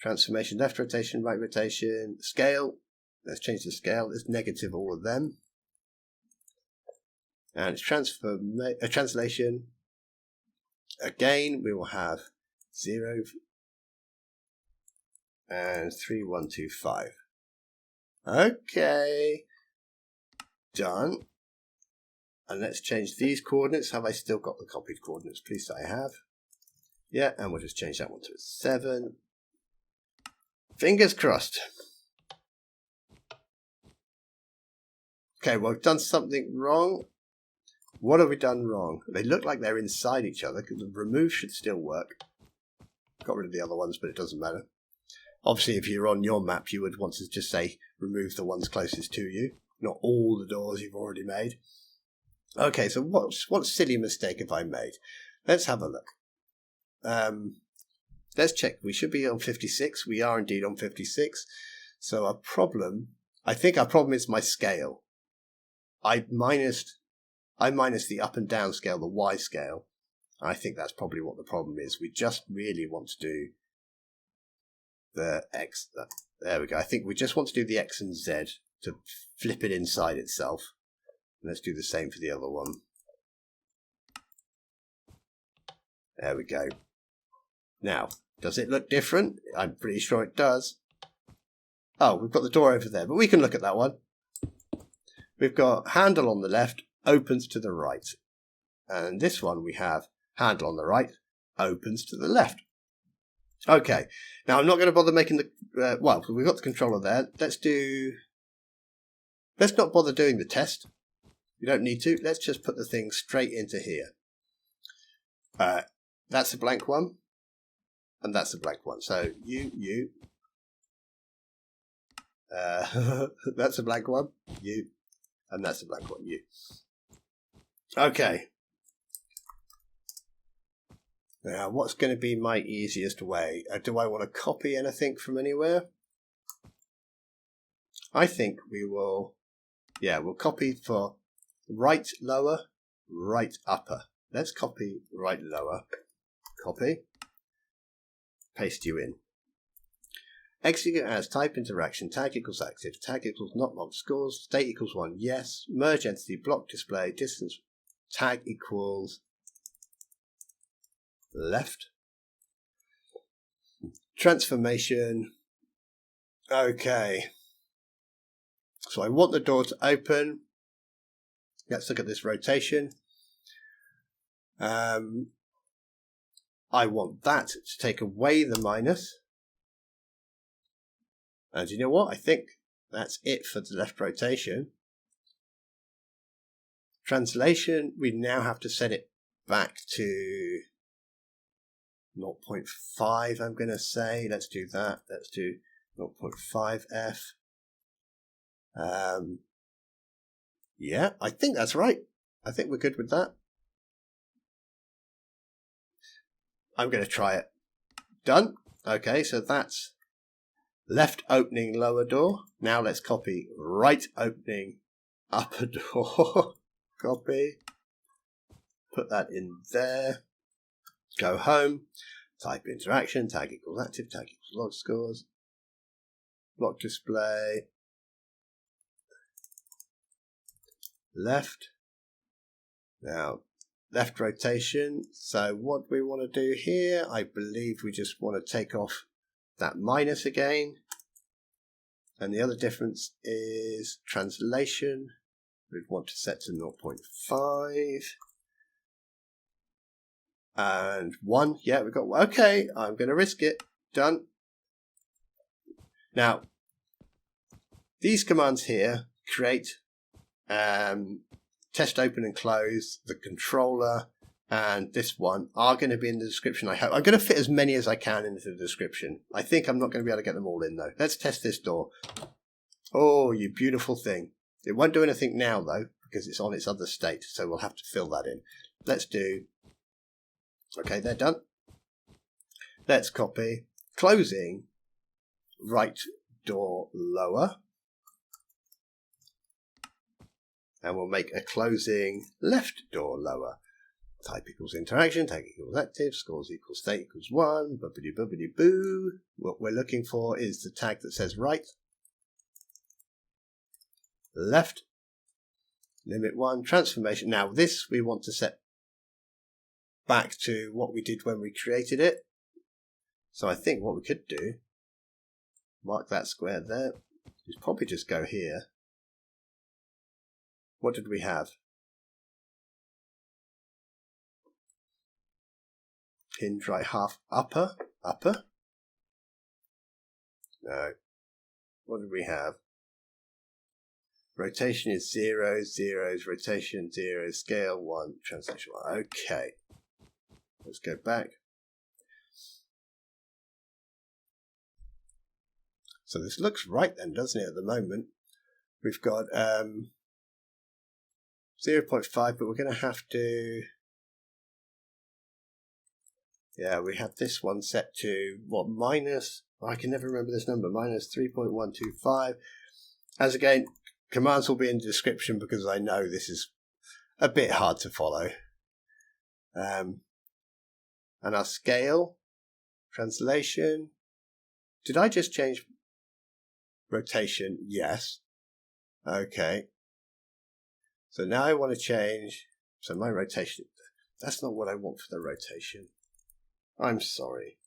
Transformation, left rotation, right rotation. Scale. Let's change the scale. It's negative all of them. And it's translation. Again, we will have 0 and 3125. Okay, done. And let's change these coordinates. Have I still got the copied coordinates? Please say I have. Yeah, and we'll just change that one to 7. Fingers crossed. Okay, well, we've done something wrong. What have we done wrong? They look like they're inside each other because the remove should still work. Got rid of the other ones, but it doesn't matter. Obviously, if you're on your map, you would want to just say remove the ones closest to you, not all the doors you've already made. Okay, so what silly mistake have I made? Let's have a look. Let's check. We should be on 56. We are indeed on 56. So our problem, I think our problem is my scale. I minused the up and down scale, the Y scale. I think that's probably what the problem is. We just really want to do the X. There we go. I think we just want to do the X and Z to flip it inside itself. Let's do the same for the other one. There we go. Now, does it look different? I'm pretty sure it does. Oh, we've got the door over there, but we can look at that one. We've got handle on the left, opens to the right. And this one we have handle on the right, opens to the left. Okay, now I'm not going to bother making the, well, we've got the controller there. Let's not bother doing the test. You don't need to. Let's just put the thing straight into here. That's a blank one. And that's a blank one. So that's a blank one. And that's a blank one. Okay. Now, what's going to be my easiest way? Do I want to copy anything from anywhere? I think we will, we'll copy for right lower, right upper. Let's copy right lower. Copy. Paste you in. Execute as type interaction, tag equals active, tag equals not locked scores, state equals 1, yes, merge entity, block display, distance, tag equals left. Transformation. Okay. So I want the door to open. Let's look at this rotation. I want that to take away the minus. And you know what? I think that's it for the left rotation. Translation, we now have to set it back to 0.5, I'm going to say. Let's do that. Let's do 0.5f. Yeah, I think that's right. I think we're good with that. I'm going to try it. Done. Okay, so that's left opening lower door. Now let's copy right opening upper door. Copy. Put that in there. Go home. Type interaction. Tag equals active. Tag equals log scores. Block display. Left. Now, left rotation. So what we want to do here, I believe we just want to take off that minus again. And the other difference is translation. We'd want to set to 0.5. And 1. Yeah, we've got, okay, I'm going to risk it. Done. Now, these commands here create test open and close, the controller, and this one are going to be in the description. I hope I'm going to fit as many as I can into the description. I think I'm not going to be able to get them all in though. Let's test this door. Oh, you beautiful thing. It won't do anything now though, because it's on its other state, so we'll have to fill that in. Let's do, okay, they're done. Let's copy, closing, right door lower. And we'll make a closing left door lower. Type equals interaction, tag equals active, scores equals state equals 1, bubbly bubbly boo. What we're looking for is the tag that says right. Left. Limit 1, transformation. Now this we want to set back to what we did when we created it. So I think what we could do, mark that square there, is probably just go here. What did we have? Hinge right half upper. No. What did we have? Rotation is 0, zeros, rotation 0, scale 1, translation 1. Okay. Let's go back. So this looks right then, doesn't it, at the moment? We've got 0.5, but we're going to have to, yeah, we have this one set to, what, minus, I can never remember this number, minus 3.125. As again, commands will be in the description because I know this is a bit hard to follow. And our scale, translation, did I just change rotation? Yes. Okay. So now I want to change, so my rotation, that's not what I want for the rotation. I'm sorry.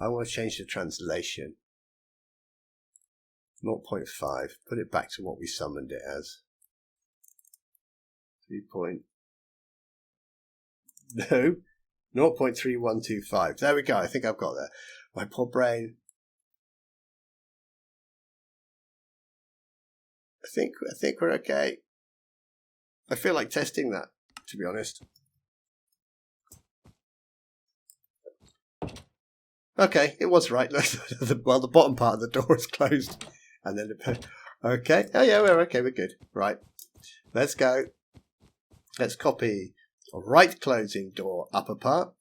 I want to change the translation. 0.5. Put it back to what we summoned it as. 3 point. No. 0.3125. There we go. I think I've got that. My poor brain. I think we're okay. I feel like testing that, to be honest. Okay, it was right. Well, the bottom part of the door is closed. And then okay. Oh yeah, we're okay, we're good. Right. Let's go. Let's copy right closing door upper part.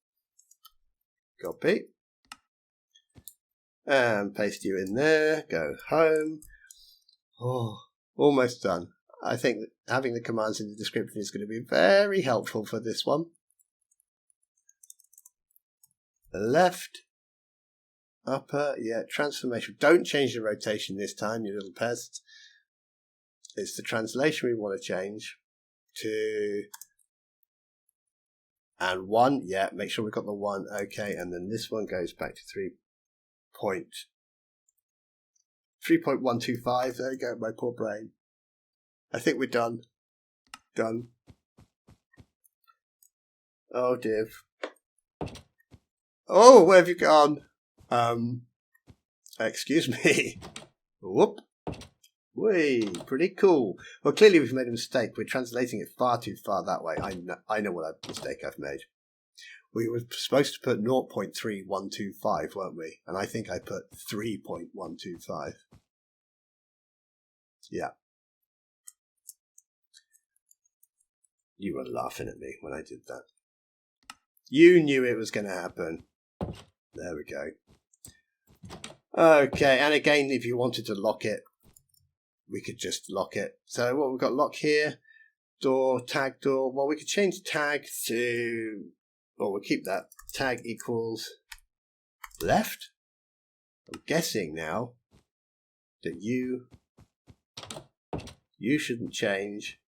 Copy. And paste you in there. Go home. Oh, almost done. I think that having the commands in the description is going to be very helpful for this one. Left. Upper, yeah, transformation. Don't change the rotation this time, you little pests. It's the translation we want to change to, and 1, yeah, make sure we've got the 1, okay, and then this one goes back to 3.125, there you go, my poor brain. I think we're done. Done. Oh dear. Oh, where have you gone? Excuse me. Whoop. Whee, pretty cool. Well, clearly we've made a mistake. We're translating it far too far that way. I know what mistake I've made. We were supposed to put 0.3125, weren't we? And I think I put 3.125. Yeah. You were laughing at me when I did that. You knew it was going to happen. There we go. Okay, and again, if you wanted to lock it, we could just lock it. So what we've got lock here, door, tag door. Well, we could change tag to, well, we'll keep that. Tag equals left. I'm guessing now that you shouldn't change,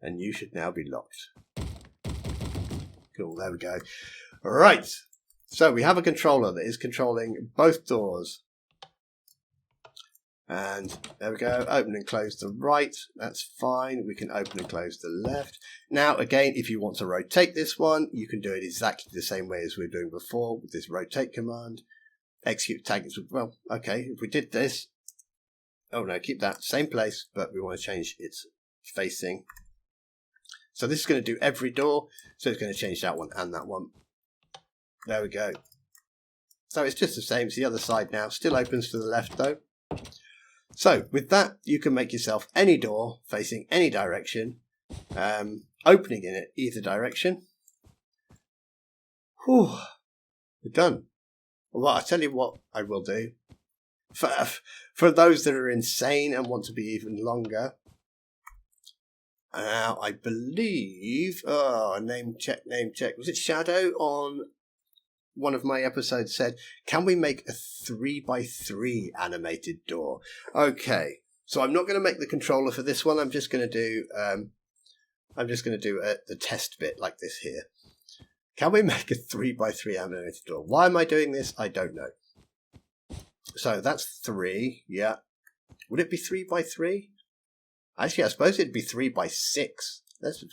and you should now be locked. Cool, there we go. All right. So we have a controller that is controlling both doors. And there we go, open and close the right, that's fine. We can open and close the left. Now again, if you want to rotate this one, you can do it exactly the same way as we were doing before with this rotate command. Execute tag is, well, okay, if we did this, oh no, keep that same place, but we want to change its facing. So this is going to do every door, so it's going to change that one and that one. There we go. So it's just the same. It's the other side now. Still opens to the left though. So with that, you can make yourself any door facing any direction, opening in it either direction. Whew, we're done. Well, I'll tell you what I will do. For those that are insane and want to be even longer, now I believe, name check. Was it Schadow on one of my episodes said, can we make a 3x3 animated door? Okay, so I'm not going to make the controller for this one. I'm just going to do the test bit like this here. Can we make a 3x3 animated door? Why am I doing this? I don't know. So that's 3. Yeah. Would it be 3x3? Actually, I suppose it'd be 3x6. Let's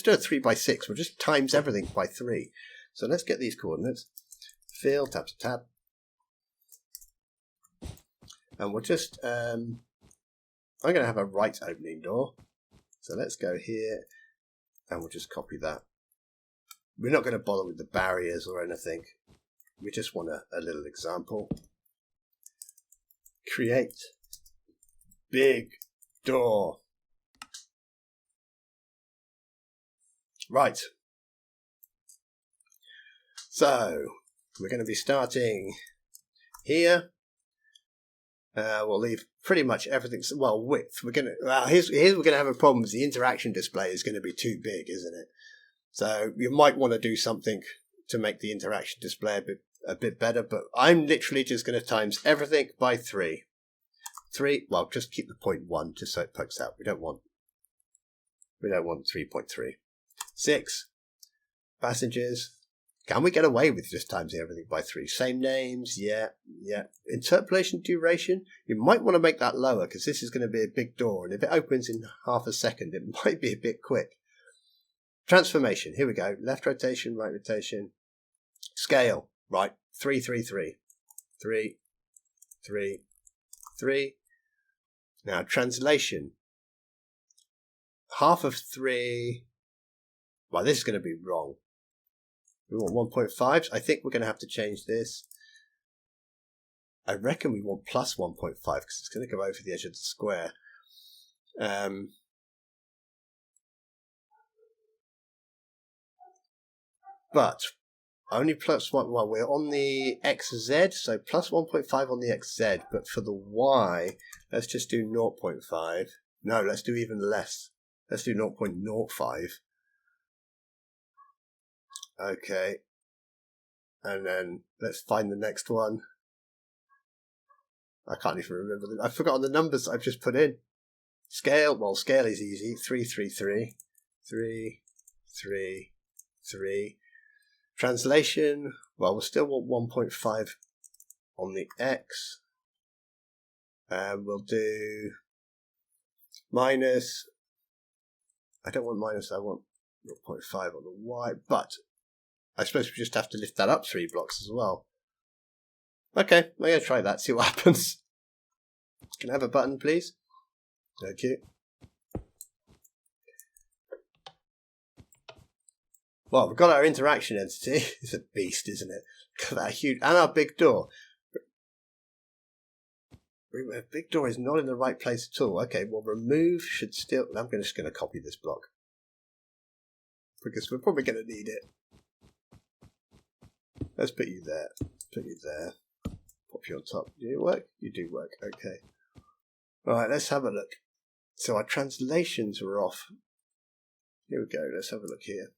do a 3x6. We'll just times everything by 3. So let's get these coordinates. Fill, tab to tab. And we'll just, I'm going to have a right opening door. So let's go here and we'll just copy that. We're not going to bother with the barriers or anything. We just want a little example. Create big door. Right. So we're going to be starting here. We'll leave pretty much everything. Well, width. We're going to. Here's we're going to have a problem. With the interaction display is going to be too big, isn't it? So you might want to do something to make the interaction display a bit better. But I'm literally just going to times everything by 3. 3. Well, just keep the 0.1 just so it pokes out. We don't want 3.3. 6 passengers. Can we get away with just timesing everything by 3? Same names, yeah. Interpolation duration, you might want to make that lower because this is going to be a big door, and if it opens in half a second, it might be a bit quick. Transformation, here we go. Left rotation, right rotation. Scale, right, 3, 3, 3. 3, 3, 3. Now, translation. Half of 3. Well, this is going to be wrong. We want 1.5s. I think we're going to have to change this. I reckon we want plus 1.5 because it's going to go over the edge of the square. But only plus 1. Well, we're on the XZ, so plus 1.5 on the XZ. But for the Y, let's just do 0.5. No, let's do even less. Let's do 0.05. Okay. And then let's find the next one. I can't even remember them. I've forgotten the numbers I've just put in. Scale. Well, scale is easy. 3, 3, 3. 3, 3, 3. Translation. Well, we'll still want 1.5 on the X. And we'll do minus. I don't want minus. I want 0.5 on the Y. But I suppose we just have to lift that up 3 blocks as well. Okay, I'm going to try that, see what happens. Can I have a button, please? Thank you. Well, we've got our interaction entity. It's a beast, isn't it? Look at that huge... And our big door. Our big door is not in the right place at all. Okay, well, remove should still... I'm just going to copy this block. Because we're probably going to need it. Let's put you there. Put you there. Pop you on top. Do you work? You do work. Okay. Alright, let's have a look. So our translations were off. Here we go. Let's have a look here.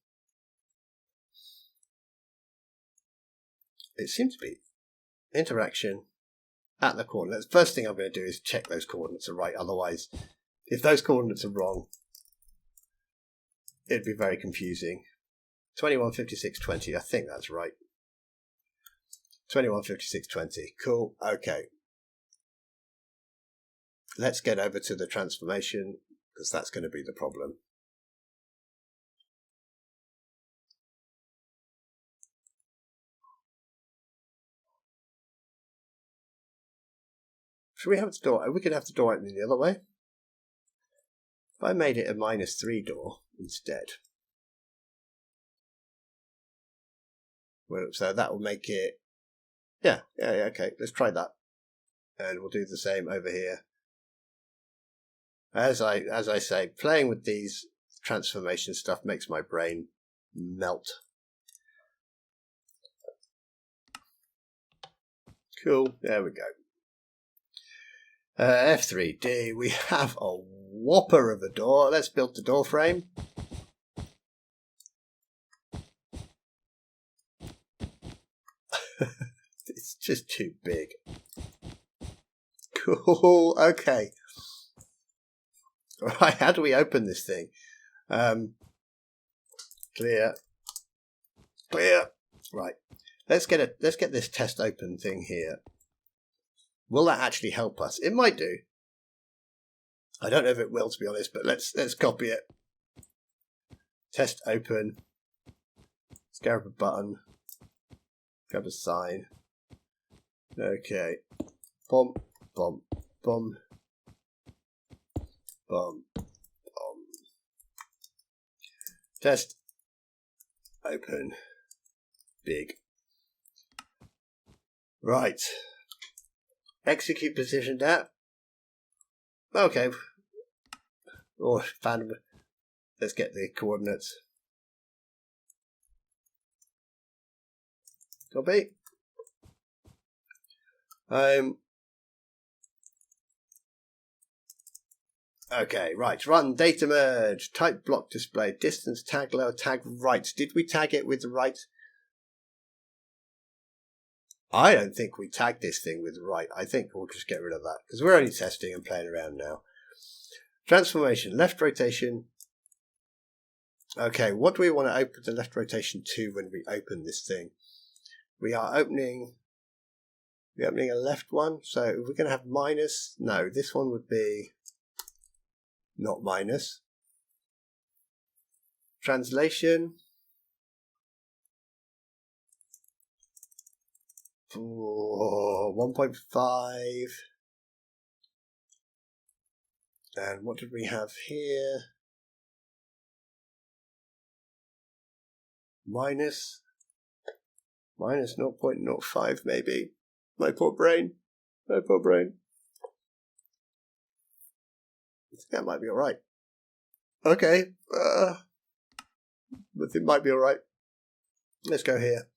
It seems to be interaction at the coordinates. First thing I'm going to do is check those coordinates are right. Otherwise, if those coordinates are wrong, it'd be very confusing. 21, 56, 20. I think that's right. 21, 56, 20. Cool. Okay. Let's get over to the transformation because that's going to be the problem. Should we have the door? We could have the door opening the other way. If I made it a -3 door instead. Well, so that will make it... Yeah, okay. Let's try that. And we'll do the same over here. As I say, playing with these transformation stuff makes my brain melt. Cool, there we go. F3D, we have a whopper of a door. Let's build the door frame. It's just too big. Cool, okay. Alright, how do we open this thing? Clear. Right. Let's get this test open thing here. Will that actually help us? It might do. I don't know if it will, to be honest, but let's copy it. Test open. Let's grab a button. Grab a sign. Okay. Boom, boom, boom. Boom, boom. Test. Open. Big. Right. Execute position that. Okay. Oh, found them. Let's get the coordinates. Copy. Okay, right. Run data merge. Type block display. Distance tag lower tag right. Did we tag it with the right? I don't think we tagged this thing with right. I think we'll just get rid of that because we're only testing and playing around now. Transformation. Left rotation. Okay, what do we want to open the left rotation to when we open this thing? We are opening a left one, so if we're going to have minus, no, this one would be not minus. Translation. 1.5. And what did we have here? Minus 0.05 maybe. My poor brain. I think that might be alright. Okay. But it might be alright. Let's go here.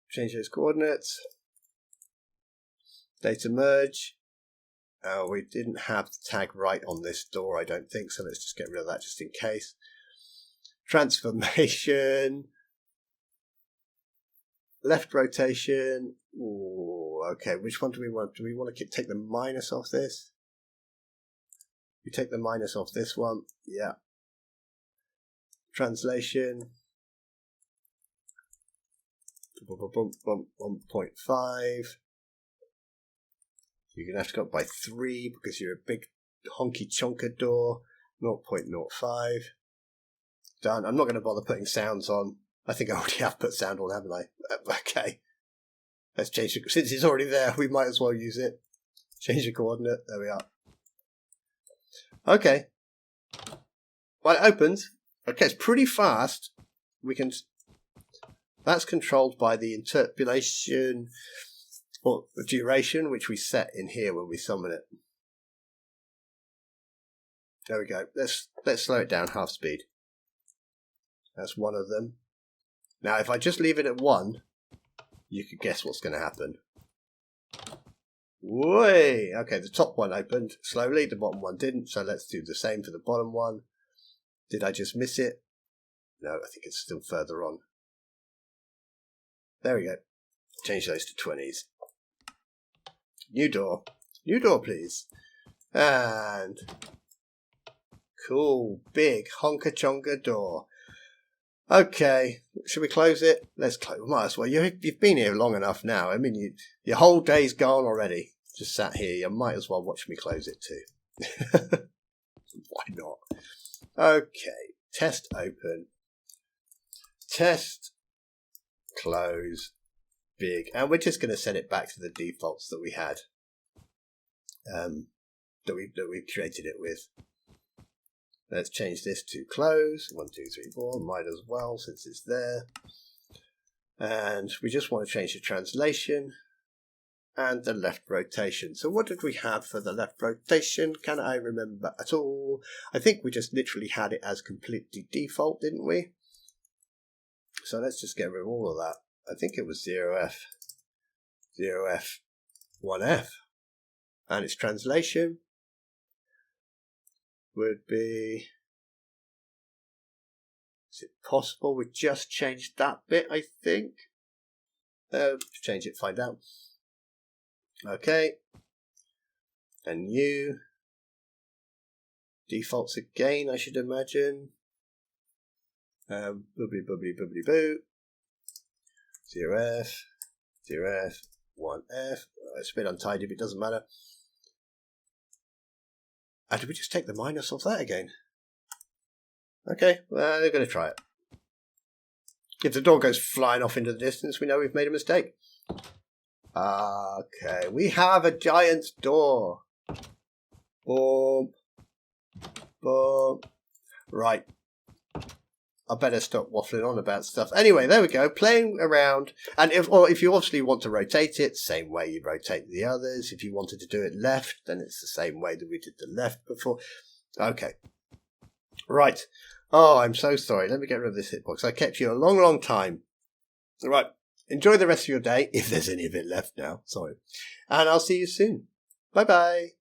Change those coordinates. Data merge. We didn't have the tag right on this door, I don't think, so let's just get rid of that just in case. Transformation. Left rotation. Ooh, okay, which one do we want? Do we want to take the minus off this? We take the minus off this one. Yeah. Translation. 1.5. You're going to have to go up by 3 because you're a big honky chonker door. 0.05. Done. I'm not going to bother putting sounds on. I think I already have put sound on, haven't I? Okay. Let's change it. Since it's already there, we might as well use it. Change the coordinate. There we are. Okay. Well, it opens. Okay, it's pretty fast. We can... That's controlled by the interpolation or the duration, which we set in here when we summon it. There we go. Let's slow it down half speed. That's one of them. Now, if I just leave it at 1, you could guess what's going to happen. Way! Okay, the top one opened slowly, the bottom one didn't, so let's do the same for the bottom one. Did I just miss it? No, I think it's still further on. There we go. Change those to 20s. New door. New door, please. And... cool, big, honka-chonka door. Okay, should we close it? Let's close. Might as well. You've been here long enough now. I mean, your whole day's gone already. Just sat here. You might as well watch me close it too. Why not? Okay, test open. Test close. Big. And we're just going to set it back to the defaults that we had. That we created it with. Let's change this to close. 1, 2, 3, 4. Might as well since it's there. And we just want to change the translation and the left rotation. So what did we have for the left rotation? Can I remember at all? I think we just literally had it as completely default, didn't we? So let's just get rid of all of that. I think it was 0F, 0F, 1F. And its translation would be, is it possible we just changed that bit, I think? Change it, find out. Okay. And new. Defaults again, I should imagine. Bubbly, bubbly, bubbly, boo. 0F, 0F, 1F. It's a bit untidy, but it doesn't matter. And did we just take the minus off that again? Okay, well, they're going to try it. If the door goes flying off into the distance, we know we've made a mistake. Okay, we have a giant's door. Boom. Boom. Right. I better stop waffling on about stuff. Anyway, there we go, playing around. And if you obviously want to rotate it, same way you rotate the others. If you wanted to do it left, then it's the same way that we did the left before. Okay. Right. Oh, I'm so sorry. Let me get rid of this hitbox. I kept you a long, long time. Right. Enjoy the rest of your day, if there's any of it left now. Sorry. And I'll see you soon. Bye-bye.